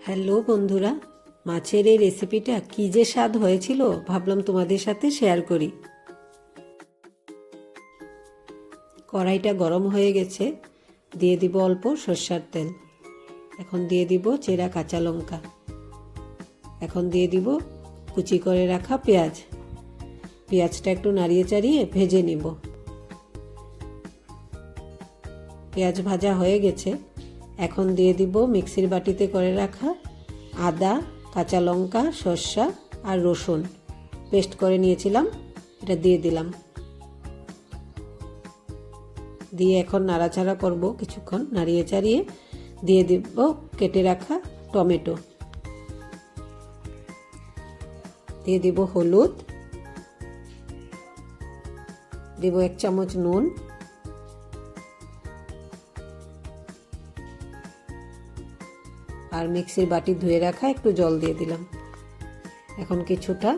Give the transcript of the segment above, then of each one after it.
Hello বন্ধুরা, মাছের এই রেসিপিটা কী যে স্বাদ হয়েছিল ভাবলাম তোমাদের সাথে শেয়ার করি। কড়াইটা গরম হয়ে গেছে, দিয়ে দিব অল্প সরষের তেল। এখন দিয়ে দিব চেরা কাঁচা লঙ্কা। এখন দিয়ে দিব কুচি করে রাখা পেঁয়াজ। পেঁয়াজটা একটু নাড়িয়ে চাড়িয়ে ভেজে নিব। পেঁয়াজ ভাজা হয়ে গেছে, এখন দিয়ে দিব মিক্সির বাটিতে করে রাখা আদা, কাঁচা লঙ্কা, সরষা আর রসুন পেস্ট করে নিয়েছিলাম, এটা দিয়ে দিলাম। দিয়ে এখন নাড়াচাড়া করব কিছুক্ষণ, নাড়িয়ে চাড়িয়ে দিয়ে দিব কেটে রাখা টমেটো। দিয়ে দিব হলুদ, দিব 1 চামচ নুন, আর মিক্সির বাটি ধুয়ে রাখা একটু জল দিয়ে দিলাম। এখন কিছুটা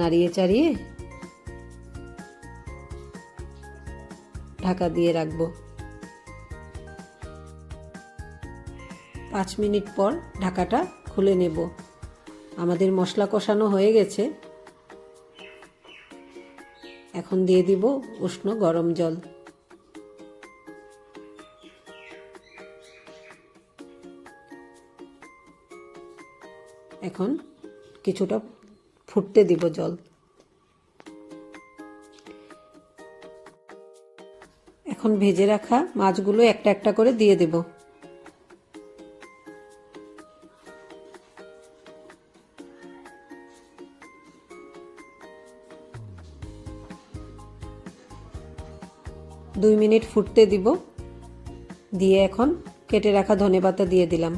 নাড়িয়ে চাড়িয়ে ঢাকা দিয়ে রাখবো। 5 মিনিট পর ঢাকাটা খুলে নেব। আমাদের মশলা কষানো হয়ে গেছে, এখন দিয়ে দিব উষ্ণ গরম জল। এখন কিছুটা ফুটতে দিব জল। এখন ভেজে রাখা মাছগুলো একটা একটা করে দিয়ে দেব। দুই মিনিট ফুটতে দিব। দিয়ে এখন কেটে রাখা ধনেপাতা দিয়ে দিলাম।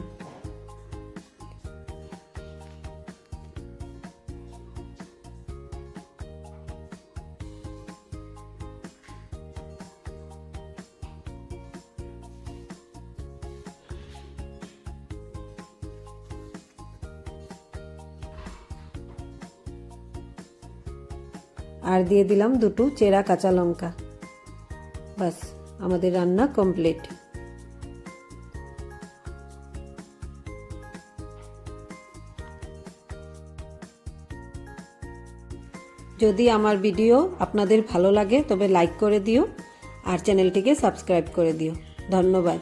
আর দিয়ে দিলাম 2টো চেরা কাঁচা লঙ্কা। বাস, আমাদের রান্না কমপ্লিট। যদি আমার ভিডিও আপনাদের ভালো লাগে তবে লাইক করে দিও আর চ্যানেলটিকে সাবস্ক্রাইব করে দিও। ধন্যবাদ।